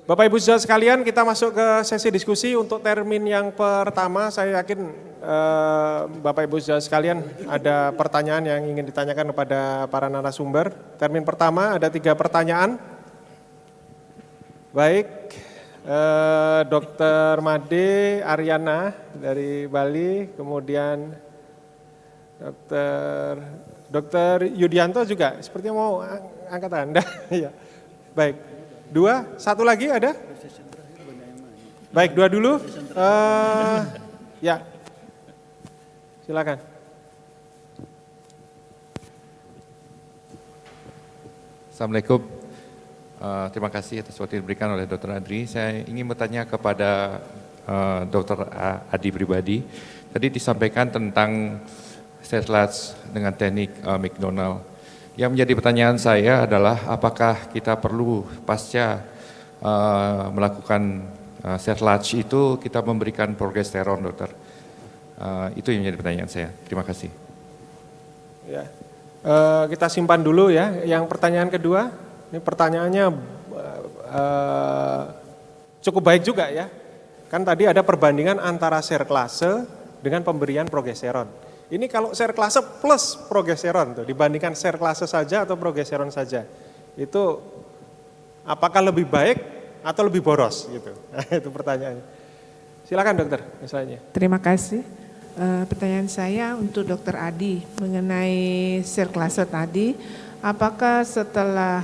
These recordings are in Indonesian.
Bapak Ibu saudara sekalian, kita masuk ke sesi diskusi. Untuk termin yang pertama, saya yakin Bapak Ibu saudara sekalian ada pertanyaan yang ingin ditanyakan kepada para narasumber. Termin pertama ada 3 pertanyaan. Baik, Dr. Made Aryana dari Bali, kemudian Dr. Yudianto juga, sepertinya mau angkat Anda. Ya. Baik. 2, 1 lagi ada? Baik, 2 dulu. Ya, silakan. Assalamualaikum. Terima kasih atas waktu yang diberikan oleh Dr. Adri. Saya ingin bertanya kepada Dr. Adi pribadi. Tadi disampaikan tentang Seth dengan teknik McDonald. Yang menjadi pertanyaan saya adalah apakah kita perlu pasca melakukan Seth itu kita memberikan progesteron, dokter? Itu yang menjadi pertanyaan saya. Terima kasih. Ya, kita simpan dulu ya. Yang pertanyaan kedua, ini pertanyaannya cukup baik juga ya. Kan tadi ada perbandingan antara serklase dengan pemberian progesteron. Ini kalau serklase plus progesteron tuh, dibandingkan serklase saja atau progesteron saja, itu apakah lebih baik atau lebih boros gitu? Itu pertanyaannya. Silakan dokter, misalnya. Terima kasih. Pertanyaan saya untuk Dokter Adi mengenai serklase tadi, apakah setelah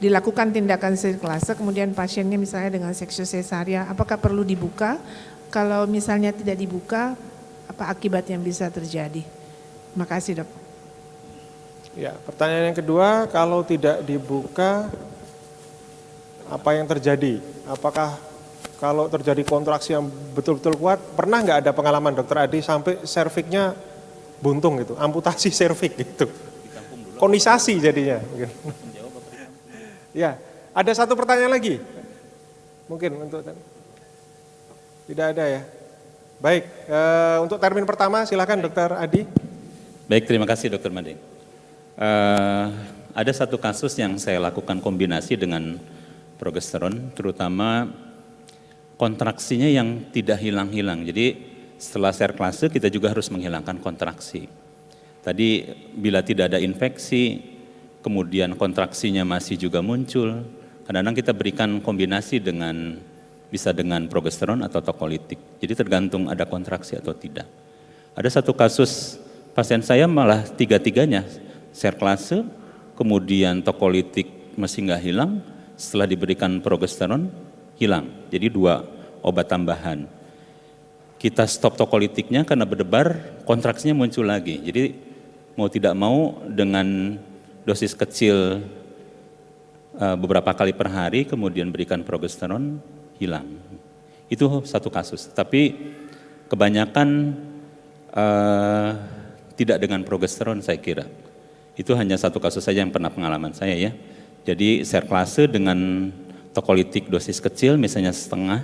dilakukan tindakan serklase kemudian pasiennya misalnya dengan seksio sesaria, apakah perlu dibuka? Kalau misalnya tidak dibuka, apa akibat yang bisa terjadi? Terima kasih, Dok. Ya, pertanyaan yang kedua, kalau tidak dibuka, apa yang terjadi? Apakah kalau terjadi kontraksi yang betul-betul kuat, pernah nggak ada pengalaman Dokter Adi sampai serviknya buntung gitu, amputasi serviks gitu, konisasi jadinya. Ya, ada satu pertanyaan lagi, mungkin untuk. Tidak ada ya. Baik, untuk termin pertama silakan Dokter Adi. Baik, terima kasih Dokter Made. Ada satu kasus yang saya lakukan kombinasi dengan progesteron, terutama kontraksinya yang tidak hilang-hilang. Jadi setelah serklase kita juga harus menghilangkan kontraksi. Tadi bila tidak ada infeksi, kemudian kontraksinya masih juga muncul, kadang-kadang kita berikan kombinasi bisa dengan progesteron atau tokolitik. Jadi tergantung ada kontraksi atau tidak. Ada satu kasus pasien saya malah 3-tiganya serklase, kemudian tokolitik masih nggak hilang, setelah diberikan progesteron hilang. Jadi 2 obat tambahan. Kita stop tokolitiknya karena berdebar, kontraksinya muncul lagi. Jadi mau tidak mau dengan dosis kecil beberapa kali per hari, kemudian berikan progesteron, hilang. Itu satu kasus, tapi kebanyakan tidak dengan progesteron saya kira. Itu hanya satu kasus saja yang pernah pengalaman saya ya. Jadi serklase dengan tokolitik dosis kecil misalnya setengah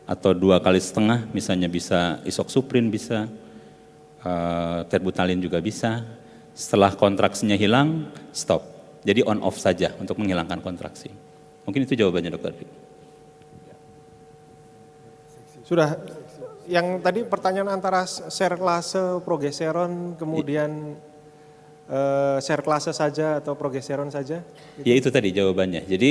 atau 2 kali setengah, misalnya bisa isoksuprin bisa, terbutalin juga bisa. Setelah kontraksinya hilang, stop. Jadi on off saja untuk menghilangkan kontraksi. Mungkin itu jawabannya dokter. Sudah, yang tadi pertanyaan antara serklase, progesteron, kemudian serklase saja atau progesteron saja? Ya itu tadi jawabannya. Jadi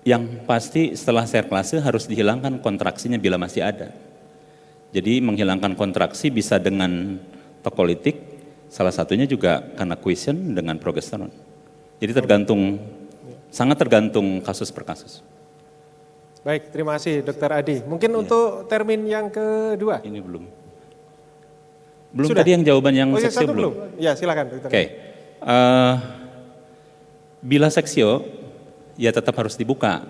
yang pasti setelah serklase harus dihilangkan kontraksinya bila masih ada. Jadi menghilangkan kontraksi bisa dengan tokolitik, salah satunya juga karena quistion dengan progesteron. Jadi sangat tergantung kasus per kasus. Baik, terima kasih Dokter Adi. Mungkin untuk termin yang kedua? Ini belum. Sudah? Tadi yang jawaban yang seksio belum? Ya silakan Dokter. Oke. Bila seksio, ya tetap harus dibuka.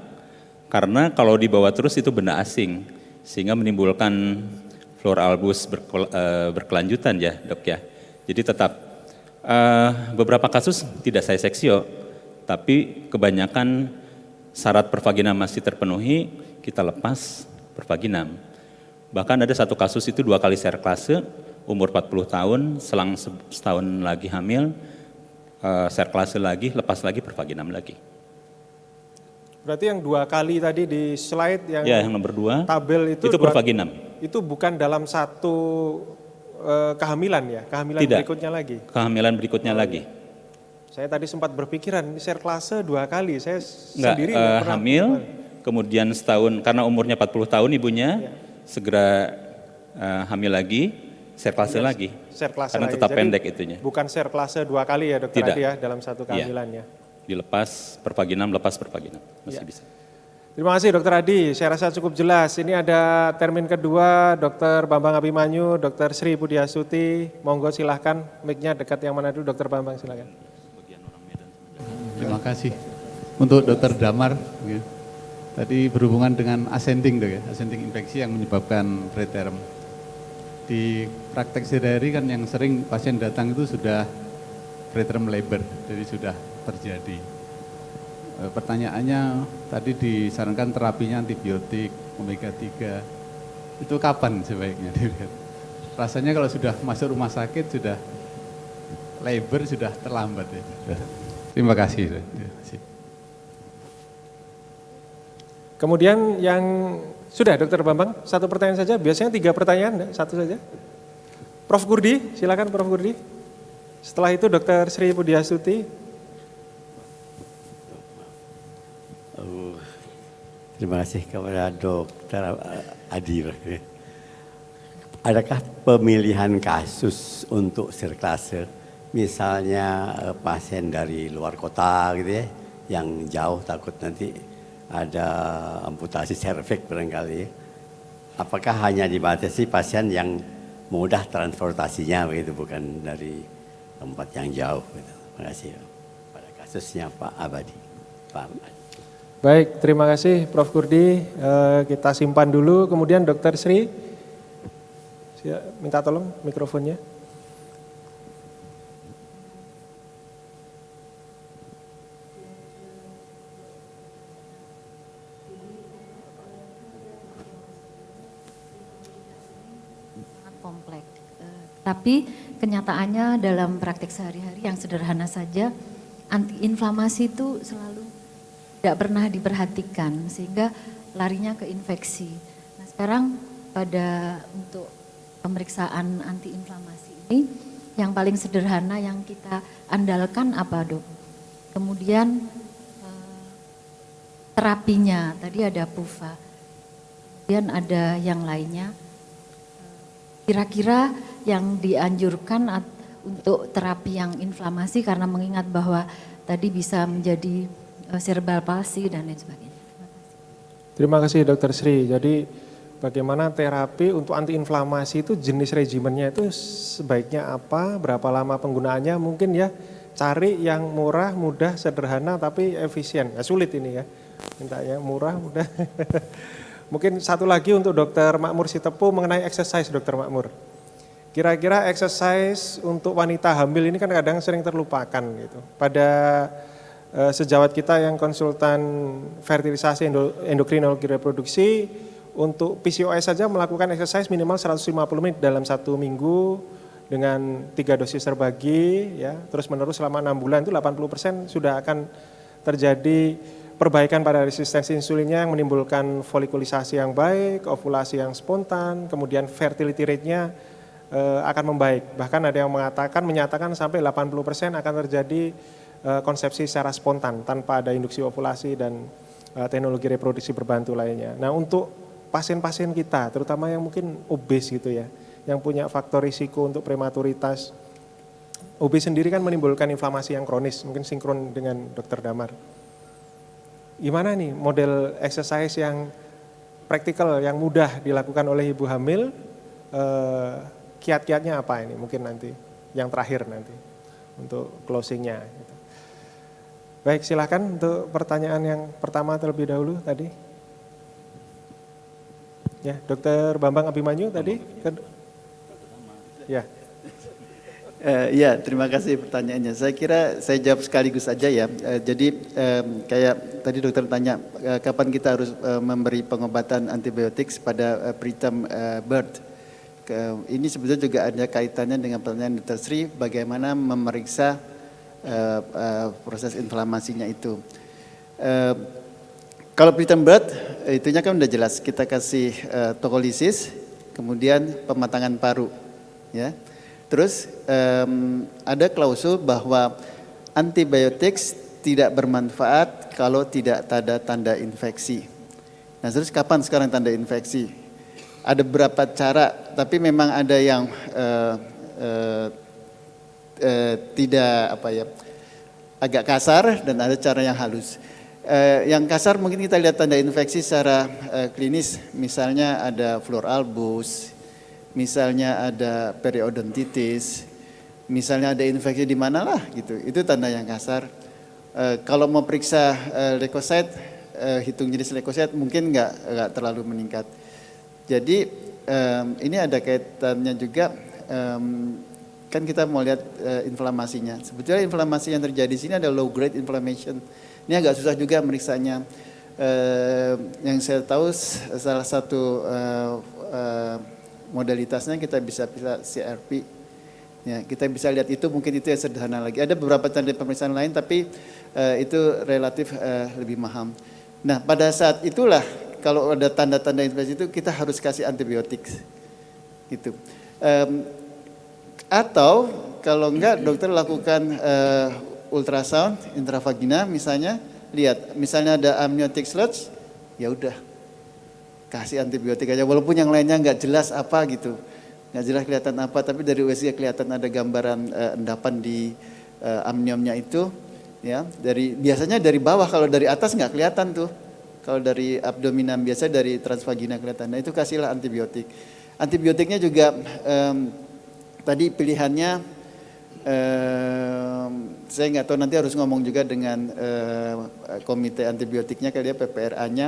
Karena kalau dibawa terus itu benda asing. Sehingga menimbulkan flora albus berkelanjutan ya dok ya. Jadi tetap beberapa kasus tidak saya seksio. Tapi kebanyakan syarat pervaginam masih terpenuhi, kita lepas pervaginam. Bahkan ada satu kasus itu 2 kali serklase, umur 40 tahun, selang setahun lagi hamil, serklase lagi, lepas lagi pervaginam lagi. Berarti yang 2 kali tadi di slide yang, Ya, yang nomor 2, tabel itu provaginam. itu bukan dalam satu kehamilan ya, kehamilan Tidak. berikutnya lagi. Kehamilan berikutnya lagi. Saya tadi sempat berpikiran, ini serklase 2 kali, saya Enggak, sendiri nggak pernah. hamil, kemudian setahun, karena umurnya 40 tahun ibunya, segera hamil lagi, serklase lagi. Serklase Karena lagi. tetap Jadi, pendek itunya. Bukan serklase 2 kali ya dokter Tidak. Adi ya dalam satu kehamilannya. Dilepas pervaginam, lepas pervaginam. Masih bisa. Terima kasih dokter Adi, saya rasa cukup jelas. Ini ada termin kedua, dokter Bambang Abimanyu, dokter Sri Budiastuti. Monggo silahkan, mic-nya dekat yang mana dulu, dokter Bambang silahkan. Terima kasih. Untuk dokter Damar, ya. Tadi berhubungan dengan ascending, dok ya, ascending infeksi yang menyebabkan preterm. Di praktek sehari-hari kan yang sering pasien datang itu sudah preterm labor, jadi sudah terjadi. Pertanyaannya tadi disarankan terapinya antibiotik, omega 3. Itu kapan sebaiknya dilihat? Rasanya kalau sudah masuk rumah sakit, sudah labor, sudah terlambat ya. Terima kasih. Terima kasih. Kemudian yang sudah dokter Bambang, satu pertanyaan saja, biasanya 3 pertanyaan, satu saja. Prof. Gurdi, silakan Prof. Gurdi. Setelah itu dokter Sri Budiastuti. Terima kasih kepada Dokter Adi. Adakah pemilihan kasus untuk serklase, misalnya pasien dari luar kota gitu ya, yang jauh takut nanti ada amputasi serviks barangkali. Apakah hanya dibatasi pasien yang mudah transportasinya begitu, bukan dari tempat yang jauh gitu. Terima kasih pada kasusnya Pak Abadi. Pak Abadi. Baik, terima kasih Prof. Gurdi. Kita simpan dulu, kemudian dokter Sri. Minta tolong mikrofonnya. Sangat kompleks. Tapi kenyataannya dalam praktek sehari-hari yang sederhana saja, antiinflamasi itu selalu tidak pernah diperhatikan sehingga larinya ke infeksi. Nah sekarang untuk pemeriksaan antiinflamasi ini yang paling sederhana yang kita andalkan apa dok? Kemudian terapinya tadi ada PUFA, kemudian ada yang lainnya. Kira-kira yang dianjurkan untuk terapi yang inflamasi karena mengingat bahwa tadi bisa menjadi cerebral palsy dan lain sebagainya. Terima kasih Dokter Sri. Jadi bagaimana terapi untuk antiinflamasi itu jenis regimennya itu sebaiknya apa, berapa lama penggunaannya, mungkin ya cari yang murah, mudah, sederhana tapi efisien. Nah, sulit ini ya, mintanya murah, mudah. Mungkin satu lagi untuk Dokter Makmur Sitepu mengenai exercise Dokter Makmur. Kira-kira exercise untuk wanita hamil ini kan kadang sering terlupakan gitu. Pada sejawat kita yang konsultan fertilisasi endokrinologi reproduksi, untuk PCOS saja melakukan exercise minimal 150 menit dalam 1 minggu dengan 3 dosis terbagi ya, terus menerus selama 6 bulan itu 80% sudah akan terjadi perbaikan pada resistensi insulinnya yang menimbulkan folikulisasi yang baik, ovulasi yang spontan, kemudian fertility rate-nya akan membaik. Bahkan ada yang menyatakan sampai 80% akan terjadi konsepsi secara spontan tanpa ada induksi ovulasi dan teknologi reproduksi berbantu lainnya. Nah untuk pasien-pasien kita, terutama yang mungkin obes gitu ya, yang punya faktor risiko untuk prematuritas, obes sendiri kan menimbulkan inflamasi yang kronis, mungkin sinkron dengan Dokter Damar. Gimana nih model exercise yang praktikal, yang mudah dilakukan oleh ibu hamil, kiat-kiatnya apa ini mungkin nanti, yang terakhir nanti untuk closingnya. Gitu. Baik, silakan untuk pertanyaan yang pertama terlebih dahulu tadi. Ya, Dokter Bambang Abimanyu tadi. Ya. Ya, terima kasih pertanyaannya. Saya kira saya jawab sekaligus saja ya. Jadi kayak tadi dokter tanya kapan kita harus memberi pengobatan antibiotik pada preterm birth. Ini sebetulnya juga ada kaitannya dengan pertanyaan Dr. Sri, bagaimana memeriksa proses inflamasinya itu. Kalau preterm birth, itunya kan udah jelas, kita kasih tokolisis, kemudian pematangan paru, ya. Terus ada klausul bahwa antibiotik tidak bermanfaat kalau tidak ada tanda infeksi. Nah, terus kapan sekarang tanda infeksi? Ada beberapa cara, tapi memang ada yang tidak agak kasar dan ada cara yang halus. Yang kasar mungkin kita lihat tanda infeksi secara klinis, misalnya ada flur albus, misalnya ada periodontitis, misalnya ada infeksi di mana lah gitu. Itu tanda yang kasar. Kalau mau periksa leukosit, hitung jenis leukosit mungkin nggak terlalu meningkat. Jadi ini ada kaitannya juga. Kan kita mau lihat inflamasinya. Sebetulnya inflamasi yang terjadi di sini ada low grade inflammation. Ini agak susah juga meriksanya. Yang saya tahu salah satu modalitasnya kita bisa CRP. Ya, kita bisa lihat itu, mungkin itu yang sederhana lagi. Ada beberapa tanda pemeriksaan lain tapi itu relatif lebih mahal. Nah, pada saat itulah kalau ada tanda-tanda infeksi itu kita harus kasih antibiotik. Gitu. Atau kalau enggak dokter lakukan ultrasound intravagina misalnya, lihat misalnya ada amniotic sludge, ya udah kasih antibiotik aja walaupun yang lainnya enggak jelas apa gitu. Enggak jelas kelihatan apa, tapi dari USG kelihatan ada gambaran endapan di amniomnya itu, ya. Biasanya dari bawah, kalau dari atas enggak kelihatan tuh. Kalau dari abdominal biasa dari transvagina kelihatan. Nah, itu kasihlah antibiotik. Antibiotiknya juga tadi pilihannya, saya nggak tahu, nanti harus ngomong juga dengan komite antibiotiknya kali ya, PPRA-nya.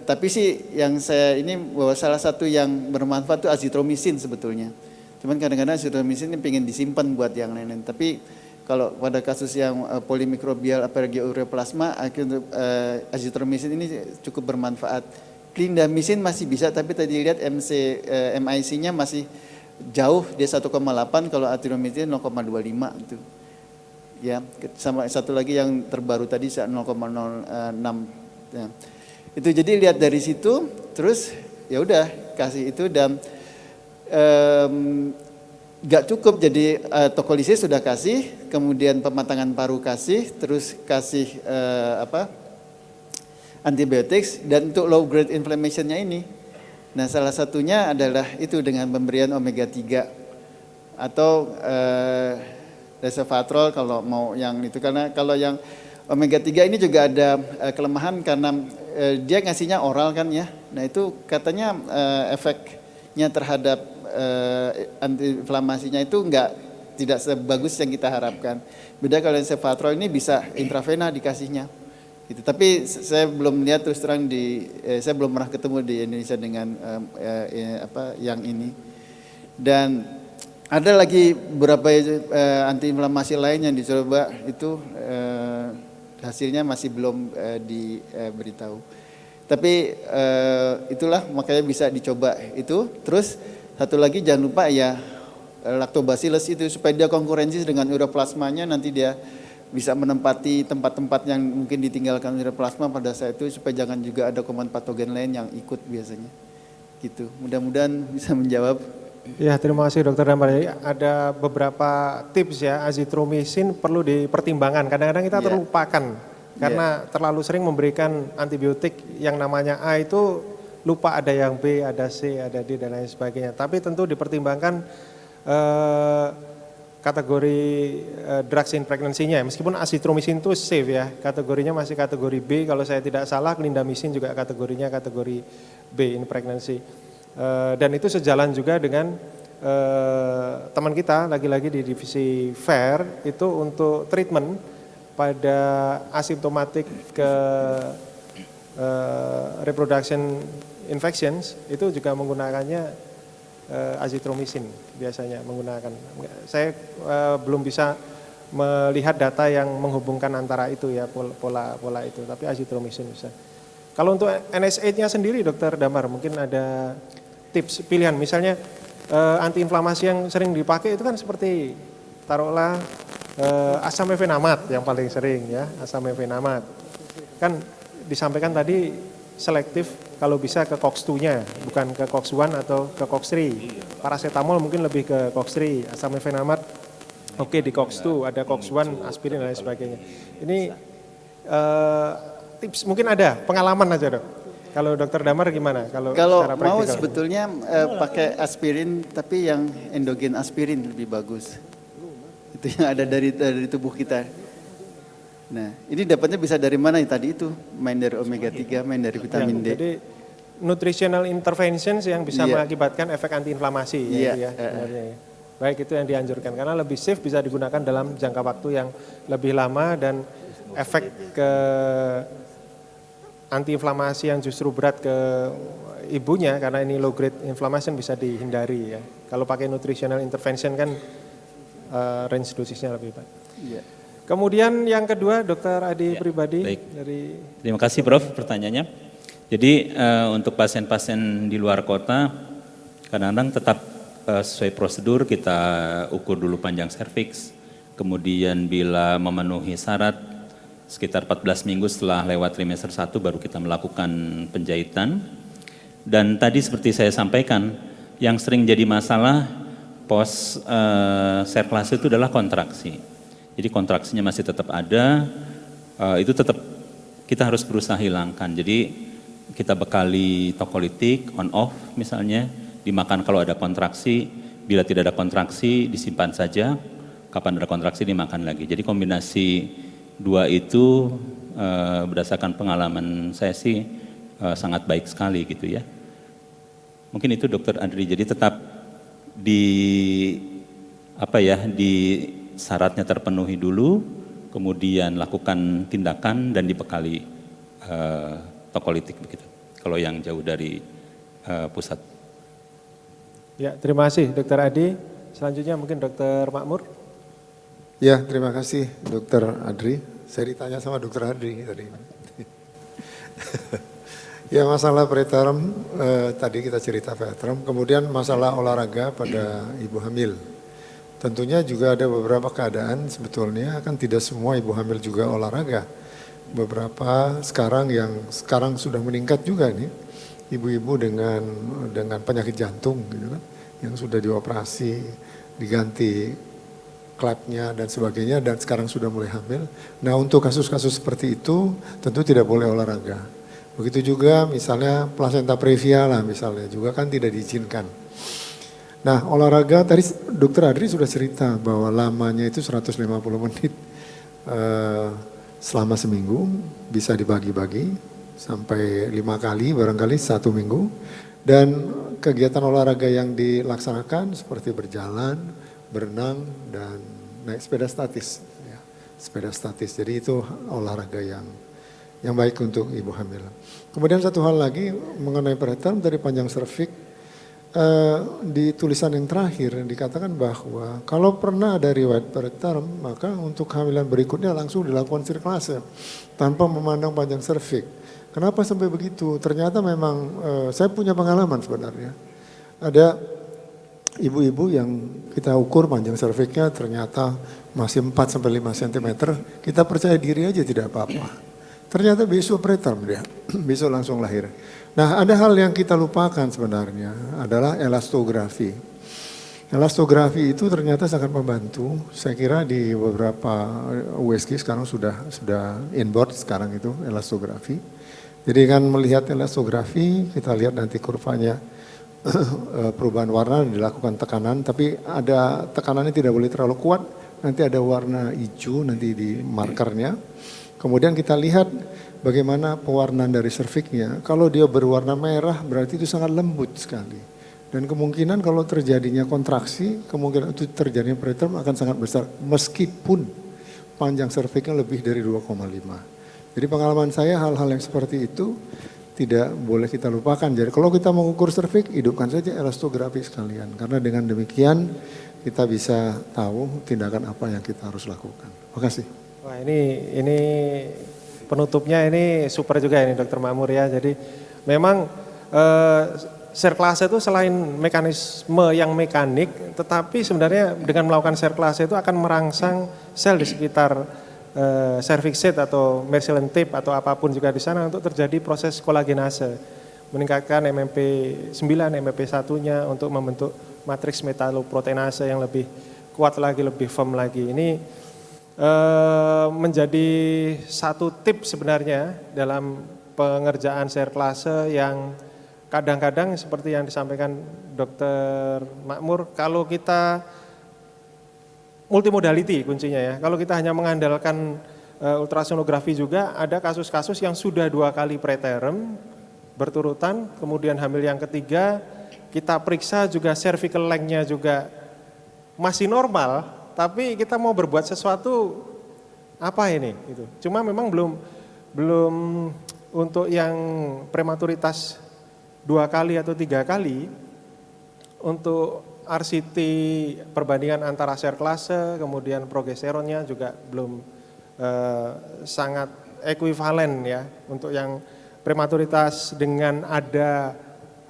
Tapi sih yang saya ini bahwa salah satu yang bermanfaat itu azitromisin sebetulnya. Cuman kadang-kadang azitromisin ini pengen disimpan buat yang lain-lain. Tapi kalau pada kasus yang polimikrobial Aspergillus ureaplasma, azitromisin ini cukup bermanfaat. Clindamycin masih bisa, tapi tadi lihat MIC-nya masih jauh, dia 1,8, kalau azitromisin 0,25 itu. Ya, sama satu lagi yang terbaru tadi 0,06. Ya. Itu jadi lihat dari situ, terus ya udah kasih itu dan gak cukup, jadi tokolisis sudah kasih, kemudian pematangan paru kasih, terus kasih antibiotik, dan untuk low grade inflammation-nya ini. Nah, salah satunya adalah itu dengan pemberian omega 3 atau resveratrol kalau mau yang itu, karena kalau yang omega 3 ini juga ada kelemahan karena dia ngasihnya oral kan ya. Nah, itu katanya efeknya terhadap antiinflamasinya itu tidak sebagus yang kita harapkan. Beda kalau resveratrol ini bisa intravena dikasihnya. Gitu. Tapi saya belum lihat, terus terang saya belum pernah ketemu di Indonesia dengan yang ini. Dan ada lagi beberapa antiinflamasi lain yang dicoba, itu hasilnya masih belum diberitahu. Tapi itulah makanya bisa dicoba itu. Terus satu lagi jangan lupa ya lactobacillus itu, supaya dia konkurensi dengan ureaplasmanya, nanti dia bisa menempati tempat-tempat yang mungkin ditinggalkan ureaplasma pada saat itu, supaya jangan juga ada kuman patogen lain yang ikut biasanya. Gitu. Mudah-mudahan bisa menjawab. Ya, terima kasih Dokter Damar. Ada beberapa tips ya, azitromisin perlu dipertimbangkan. Kadang-kadang kita terlupakan karena terlalu sering memberikan antibiotik yang namanya A itu lupa ada yang B, ada C, ada D dan lain sebagainya. Tapi tentu dipertimbangkan kategori drugs in pregnancy-nya, meskipun azitromisin itu safe ya, kategorinya masih kategori B, kalau saya tidak salah clindamycin juga kategorinya kategori B in pregnancy. Dan itu sejalan juga dengan teman kita lagi-lagi di divisi FAIR itu untuk treatment pada asymptomatic reproduction infections, itu juga menggunakannya azitromisin biasanya menggunakan. Saya belum bisa melihat data yang menghubungkan antara itu ya, pola itu, tapi azitromisin bisa. Kalau untuk NSAID-nya sendiri Dokter Damar, mungkin ada tips pilihan, misalnya antiinflamasi yang sering dipakai itu kan seperti taruhlah asam mefenamat yang paling sering ya, asam mefenamat. Kan disampaikan tadi selektif kalau bisa ke COX-2-nya, bukan ke COX-1 atau ke COX-3. Paracetamol mungkin lebih ke COX-3, asamifenamat oke di COX-2, ada COX-1, aspirin dan lain sebagainya. Ini tips mungkin ada, pengalaman aja dok. Kalau dokter Damar gimana? Kalau secara mau praktikal? sebetulnya pakai aspirin tapi yang endogen aspirin lebih bagus. Itu yang ada dari tubuh kita. Nah, ini dapatnya bisa dari mana tadi itu? Main dari omega 3, main dari vitamin D. Jadi nutritional interventions yang bisa Iya. mengakibatkan efek antiinflamasi Iya, ya, sebenarnya ya. Baik, itu yang dianjurkan karena lebih safe, bisa digunakan dalam jangka waktu yang lebih lama dan efek ke antiinflamasi yang justru berat ke ibunya karena ini low grade inflammation bisa dihindari ya. Kalau pakai nutritional intervention kan range dosisnya lebih baik. Iya. Kemudian yang kedua, Dokter Adi Ya, pribadi baik. dari Terima kasih Prof pertanyaannya. Jadi untuk pasien-pasien di luar kota kadang-kadang tetap sesuai prosedur kita ukur dulu panjang serviks, kemudian bila memenuhi syarat sekitar 14 minggu setelah lewat trimester 1 baru kita melakukan penjahitan. Dan tadi seperti saya sampaikan, yang sering jadi masalah pos serklase itu adalah kontraksi. Jadi kontraksinya masih tetap ada, itu tetap kita harus berusaha hilangkan. Jadi kita bekali tokolitik on off misalnya, dimakan kalau ada kontraksi, bila tidak ada kontraksi disimpan saja, kapan ada kontraksi dimakan lagi. Jadi kombinasi dua itu berdasarkan pengalaman saya sih sangat baik sekali gitu ya. Mungkin itu Dokter Adri, jadi tetap di syaratnya terpenuhi dulu, kemudian lakukan tindakan dan dibekali tokolitik begitu. Kalau yang jauh dari pusat. Ya, terima kasih Dokter Adi. Selanjutnya mungkin Dokter Makmur. Ya, terima kasih Dokter Adri. Saya ditanya sama Dokter Adri tadi. Ya, masalah preterm, tadi kita cerita preterm, kemudian masalah olahraga pada ibu hamil. Tentunya juga ada beberapa keadaan sebetulnya kan tidak semua ibu hamil juga olahraga. Beberapa sekarang sudah meningkat juga nih, ibu-ibu dengan penyakit jantung gitu kan, yang sudah dioperasi, diganti klapnya dan sebagainya dan sekarang sudah mulai hamil. Nah, untuk kasus-kasus seperti itu tentu tidak boleh olahraga. Begitu juga misalnya plasenta previa lah misalnya juga kan tidak diizinkan. Nah, olahraga tadi Dokter Adri sudah cerita bahwa lamanya itu 150 menit selama seminggu, bisa dibagi-bagi sampai 5 kali barangkali 1 minggu. Dan kegiatan olahraga yang dilaksanakan seperti berjalan, berenang, dan naik sepeda statis. Ya, sepeda statis, jadi itu olahraga yang baik untuk ibu hamil. Kemudian satu hal lagi mengenai preterm dari panjang serviks. Di tulisan yang terakhir dikatakan bahwa kalau pernah ada riwayat preterm maka untuk kehamilan berikutnya langsung dilakukan sirkulase tanpa memandang panjang serviks. Kenapa sampai begitu? Ternyata memang saya punya pengalaman sebenarnya. Ada ibu-ibu yang kita ukur panjang serviksnya ternyata masih 4-5 cm, kita percaya diri aja tidak apa-apa. Ternyata besok preterm dia, besok langsung lahir. Nah, ada hal yang kita lupakan sebenarnya adalah elastografi. Elastografi itu ternyata sangat membantu. Saya kira di beberapa USG sekarang sudah inboard sekarang itu elastografi. Jadi kan melihat elastografi, kita lihat nanti kurvanya perubahan warna dilakukan tekanan, tapi ada tekanannya tidak boleh terlalu kuat. Nanti ada warna hijau nanti di markernya. Kemudian kita lihat bagaimana pewarnaan dari serviksnya. Kalau dia berwarna merah berarti itu sangat lembut sekali. Dan kemungkinan kalau terjadinya kontraksi, kemungkinan itu terjadinya preterm akan sangat besar. Meskipun panjang serviksnya lebih dari 2,5. Jadi pengalaman saya hal-hal yang seperti itu tidak boleh kita lupakan. Jadi kalau kita mengukur serviks, hidupkan saja elastografi sekalian. Karena dengan demikian kita bisa tahu tindakan apa yang kita harus lakukan. Terima kasih. Wah, ini penutupnya ini super juga ini Dokter Makmur ya. Jadi memang serklase itu selain mekanisme yang mekanik, tetapi sebenarnya dengan melakukan serklase itu akan merangsang sel di sekitar cervixate atau methylene tape atau apapun juga di sana untuk terjadi proses kolagenase, meningkatkan MMP9, MMP1-nya untuk membentuk matriks metaloproteinase yang lebih kuat lagi, lebih firm lagi. Ini menjadi satu tips sebenarnya dalam pengerjaan serklase yang kadang-kadang seperti yang disampaikan Dr. Makmur, kalau kita multimodality kuncinya ya, kalau kita hanya mengandalkan ultrasonografi juga ada kasus-kasus yang sudah 2 kali preterm berturutan, kemudian hamil yang ketiga, kita periksa juga cervical length-nya juga masih normal, tapi kita mau berbuat sesuatu apa ini? Gitu. Cuma memang belum untuk yang prematuritas 2 kali atau 3 kali, untuk RCT perbandingan antara serklase, kemudian progesteronnya juga belum sangat ekuivalen ya. Untuk yang prematuritas dengan ada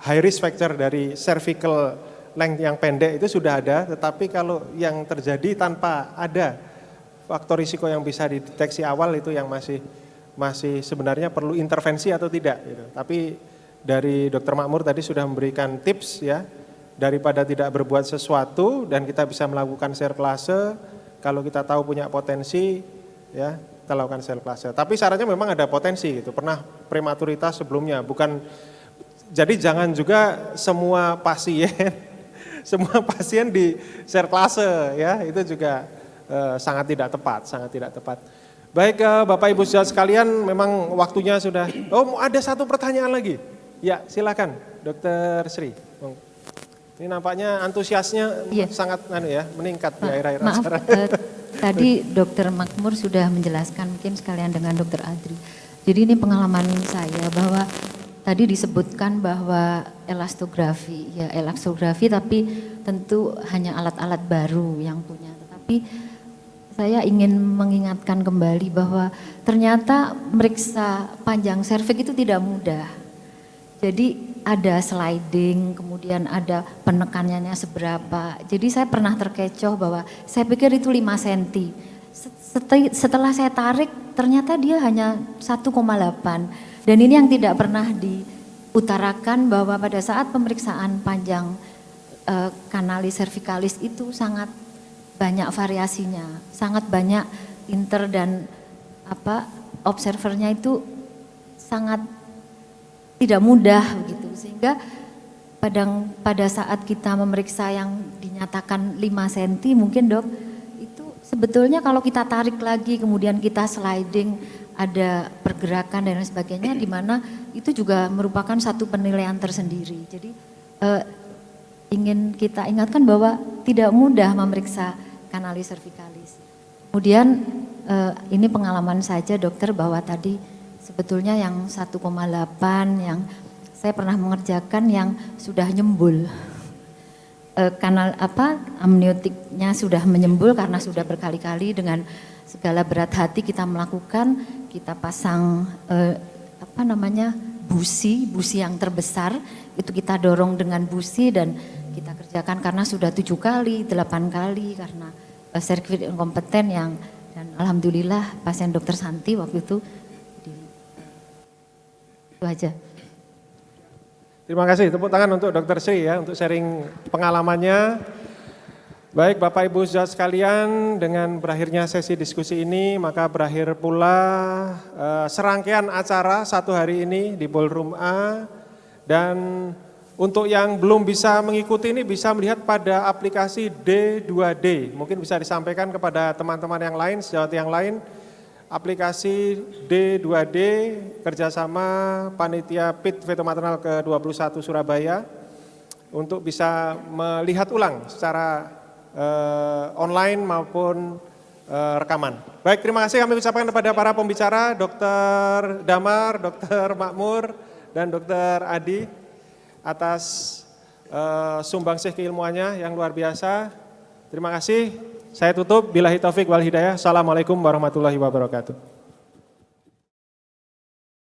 high risk factor dari cervical length yang pendek itu sudah ada, tetapi kalau yang terjadi tanpa ada faktor risiko yang bisa dideteksi awal itu yang masih sebenarnya perlu intervensi atau tidak gitu. Tapi dari Dr. Makmur tadi sudah memberikan tips ya, daripada tidak berbuat sesuatu dan kita bisa melakukan serklase, kalau kita tahu punya potensi ya, kita lakukan serklase. Tapi syaratnya memang ada potensi gitu, pernah prematuritas sebelumnya, bukan, jadi jangan juga semua pasien di serklase ya, itu juga sangat tidak tepat. Baik Bapak Ibu saudara sekalian, memang waktunya sudah, ada satu pertanyaan lagi. Ya silakan Dr. Sri. Ini nampaknya antusiasnya sangat meningkat di akhir-akhir acara. Tadi Dr. Makmur sudah menjelaskan mungkin sekalian dengan Dr. Adri. Jadi ini pengalaman saya bahwa tadi disebutkan bahwa elastografi tapi tentu hanya alat-alat baru yang punya. Tetapi saya ingin mengingatkan kembali bahwa ternyata meriksa panjang serviks itu tidak mudah. Jadi ada sliding, kemudian ada penekanannya seberapa. Jadi saya pernah terkecoh bahwa saya pikir itu 5 cm. Setelah saya tarik ternyata dia hanya 1,8. Dan ini yang tidak pernah diutarakan bahwa pada saat pemeriksaan panjang kanalis cervicalis itu sangat banyak variasinya, sangat banyak inter dan observernya itu sangat tidak mudah begitu, sehingga pada saat kita memeriksa yang dinyatakan 5 cm mungkin dok, itu sebetulnya kalau kita tarik lagi kemudian kita sliding ada pergerakan dan lain sebagainya, di mana itu juga merupakan satu penilaian tersendiri. Jadi ingin kita ingatkan bahwa tidak mudah memeriksa kanalis cervicalis. Kemudian ini pengalaman saja dokter bahwa tadi sebetulnya yang 1,8 yang saya pernah mengerjakan yang sudah nyembul. Kanal amniotiknya sudah menyembul karena sudah berkali-kali dengan segala berat hati kita melakukan, kita pasang busi yang terbesar, itu kita dorong dengan busi dan kita kerjakan karena sudah 7 kali, 8 kali karena sirkuit inkompeten dan alhamdulillah pasien dokter Santi waktu itu aja. Terima kasih, tepuk tangan untuk Dr. Sri ya untuk sharing pengalamannya. Baik Bapak Ibu saudara sekalian, dengan berakhirnya sesi diskusi ini maka berakhir pula serangkaian acara 1 hari ini di Ballroom A. Dan untuk yang belum bisa mengikuti ini bisa melihat pada aplikasi D2D. Mungkin bisa disampaikan kepada teman-teman yang lain, sejawat yang lain. Aplikasi D2D kerjasama Panitia PIT Feto Maternal ke-21 Surabaya untuk bisa melihat ulang secara online maupun rekaman. Baik, terima kasih kami ucapkan kepada para pembicara, Dr. Damar, Dr. Makmur, dan Dr. Adi atas sumbangsih keilmuannya yang luar biasa. Terima kasih. Saya tutup, billahi taufik wal hidayah. Assalamualaikum warahmatullahi wabarakatuh.